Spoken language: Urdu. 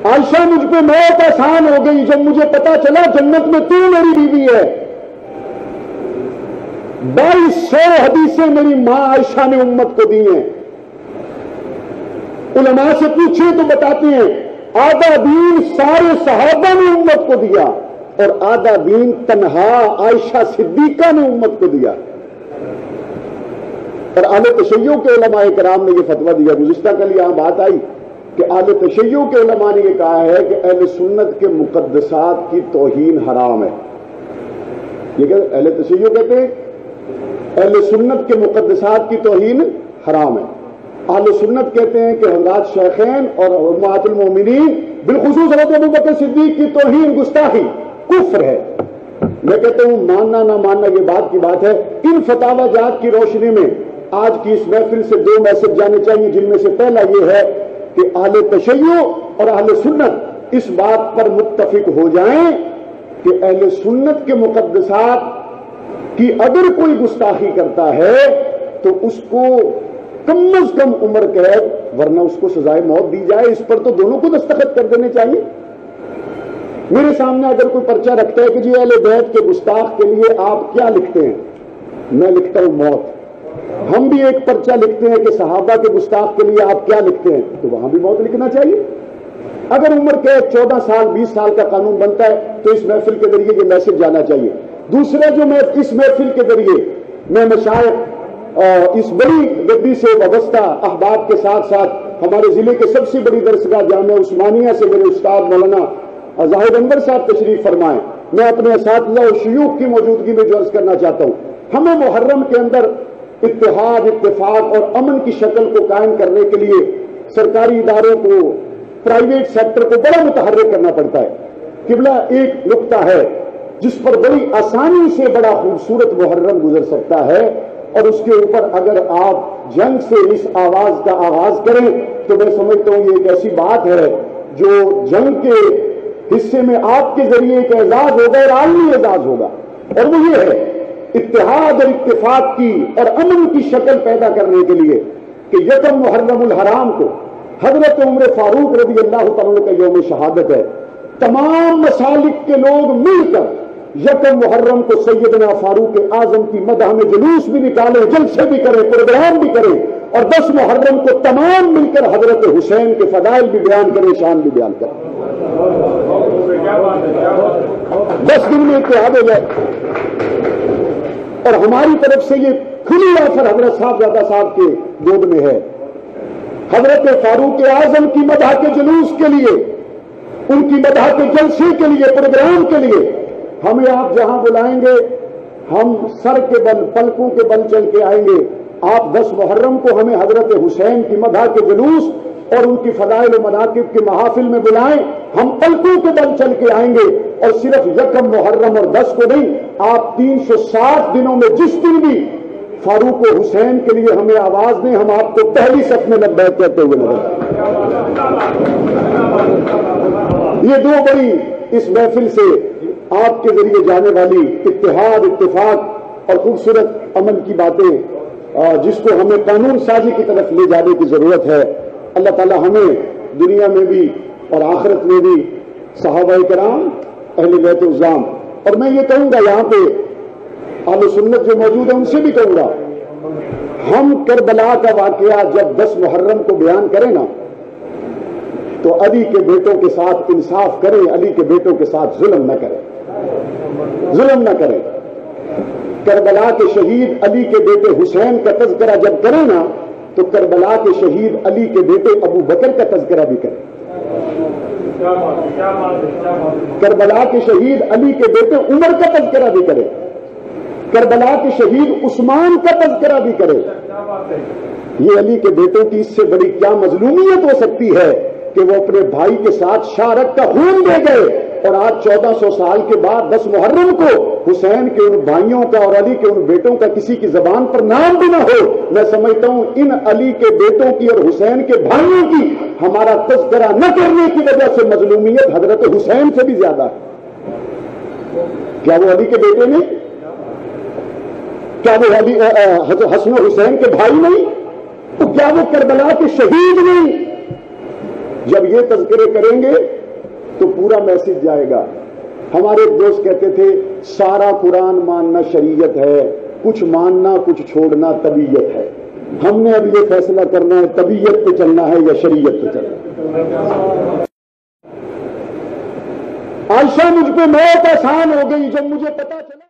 عائشہ مجھ پہ موت آسان ہو گئی جب مجھے پتا چلا جنت میں تو میری بیوی ہے۔ 2200 حدیثیں میری ماں عائشہ نے امت کو دی ہیں۔ علماء سے پوچھیں تو بتاتے ہیں آدھا دین سارے صحابہ نے امت کو دیا اور آدھا دین تنہا عائشہ صدیقہ نے امت کو دیا۔ اور اہل تشیع کے علماء کرام نے یہ فتویٰ دیا، گزشتہ کل یہاں بات آئی کہ اہل تشیع کے علماء نے یہ کہا ہے کہ اہل سنت کے مقدسات کی توہین حرام ہے۔ یہ کہ اہل تشیع کہتے ہیں اہل سنت کے مقدسات کی توہین حرام ہے۔ اہل سنت کہتے ہیں کہ حضرات شیخین اور امہات المومنین بالخصوص حضرت ابوبکر صدیق کی توہین گستاخی کفر ہے۔ میں کہتا ہوں ماننا نہ ماننا یہ بات کی بات ہے۔ ان فتاوی جات کی روشنی میں آج کی اس محفل سے 2 میسج جانے چاہیے، جن میں سے پہلا یہ ہے کہ اہل تشیع اور اہل سنت اس بات پر متفق ہو جائیں کہ اہل سنت کے مقدسات کی اگر کوئی گستاخی کرتا ہے تو اس کو کم از کم عمر قید ورنہ اس کو سزائے موت دی جائے۔ اس پر تو دونوں کو دستخط کر دینے چاہیے۔ میرے سامنے اگر کوئی پرچہ رکھتا ہے کہ جی اہل بیت کے گستاخ کے لیے آپ کیا لکھتے ہیں، میں لکھتا ہوں موت۔ ہم بھی ایک پرچہ لکھتے ہیں کہ صحابہ کے گستاخ کے لیے آپ کیا لکھتے ہیں، تو وہاں بھی موت لکھنا چاہیے۔ اگر عمر قید 14 سال 20 سال کا قانون بنتا ہے تو اس محفل کے ذریعے یہ میسج جانا چاہیے۔ دوسرا جو میں اس محفل کے ذریعے میں مشائخ اس بڑی گدی سے وابستہ احباب کے ساتھ ساتھ ہمارے ضلع کے سب سے بڑی درسگاہ جامعہ عثمانیہ سے میرے استاد مولانا زاہد انور صاحب تشریف فرمائیں، میں اپنے اساتذہ اور شیوخ کی موجودگی میں جو عرض کرنا چاہتا ہوں، ہمیں محرم کے اندر اتحاد اتفاق اور امن کی شکل کو قائم کرنے کے لیے سرکاری اداروں کو پرائیویٹ سیکٹر کو بڑا متحرک کرنا پڑتا ہے۔ قبلہ ایک نقطہ ہے جس پر بڑی آسانی سے بڑا خوبصورت محرم گزر سکتا ہے، اور اس کے اوپر اگر آپ جنگ سے اس آواز کا آغاز کریں تو میں سمجھتا ہوں یہ ایک ایسی بات ہے جو جنگ کے حصے میں آپ کے ذریعے ایک اعزاز ہوگا اور عالمی اعزاز ہوگا، اور وہ یہ ہے اتحاد اور اتفاق کی اور امن کی شکل پیدا کرنے کے لیے کہ یکم محرم الحرام کو حضرت عمر فاروق رضی اللہ تعالیٰ کا یوم شہادت ہے، تمام مسالک کے لوگ مل کر یکم محرم کو سیدنا فاروق اعظم کی مدح میں جلوس بھی نکالیں، جلسے بھی کریں، پروگرام بھی کریں، اور 10 محرم کو تمام مل کر حضرت حسین کے فضائل بھی بیان کریں، شان بھی بیان کریں۔ 10 دن میں اتحاد ہو جائے۔ اور ہماری طرف سے یہ کھلی آفر حضرت صاحبزادہ صاحب کے گود میں ہے، حضرت فاروق اعظم کی مدح کے جلوس کے لیے، ان کی مدح کے جلسے کے لیے، پروگرام کے لیے ہمیں آپ جہاں بلائیں گے ہم سر کے بل پلکوں کے بل چل کے آئیں گے۔ آپ 10 محرم کو ہمیں حضرت حسین کی مدح کے جلوس اور ان کی فضائل و مناقب کے محافل میں بلائیں، ہم پلکوں کے بل چل کے آئیں گے، اور صرف یکم محرم اور 10 کو نہیں، آپ 360 دنوں میں جس دن بھی فاروق و حسین کے لیے ہمیں آواز دیں، ہم آپ کو پہلی صف میں لبیک کہتے ہوئے نظر۔ یہ 2 بڑی اس محفل سے آپ کے ذریعے جانے والی اتحاد اتفاق اور خوبصورت امن کی باتیں جس کو ہمیں قانون سازی کی طرف لے جانے کی ضرورت ہے۔ اللہ تعالی ہمیں دنیا میں بھی اور آخرت میں بھی صحابہ کرام اہل بیت الزام، اور میں یہ کہوں گا یہاں پہ اہل سنت جو موجود ہیں ان سے بھی کہوں گا، ہم کربلا کا واقعہ جب 10 محرم کو بیان کریں نا تو علی کے بیٹوں کے ساتھ انصاف کریں، علی کے بیٹوں کے ساتھ ظلم نہ کریں، ظلم نہ کریں۔ کربلا کے شہید علی کے بیٹے حسین کا تذکرہ جب کریں نا تو کربلا کے شہید علی کے بیٹے ابو بکر کا تذکرہ بھی کریں، کربلا کے شہید علی کے بیٹے عمر کا تذکرہ بھی کریں، کربلا کے شہید عثمان کا تذکرہ بھی کریں۔ یہ علی کے بیٹوں کی اس سے بڑی کیا مظلومیت ہو سکتی ہے کہ وہ اپنے بھائی کے ساتھ شارک کا خون دے گئے، اور آج 1400 سال کے بعد 10 محرم کو حسین کے ان بھائیوں کا اور علی کے ان بیٹوں کا کسی کی زبان پر نام بھی نہ ہو۔ میں سمجھتا ہوں ان علی کے بیٹوں کی اور حسین کے بھائیوں کی ہمارا تذکرہ نہ کرنے کی وجہ سے مظلومیت حضرت حسین سے بھی زیادہ ہے۔ کیا وہ علی کے بیٹے نہیں؟ کیا وہ علی حسن و حسین کے بھائی نہیں؟ تو کیا وہ کربلا کے شہید نہیں؟ جب یہ تذکرے کریں گے تو پورا میسج جائے گا. ہمارے ایک دوست کہتے تھے سارا قرآن ماننا شریعت ہے، کچھ ماننا کچھ چھوڑنا طبیعت ہے. ہم نے اب یہ فیصلہ کرنا ہے طبیعت پہ چلنا ہے یا شریعت پہ چلنا ہے. عائشہ مجھ پہ موت آسان ہو گئی جب مجھے پتا چلا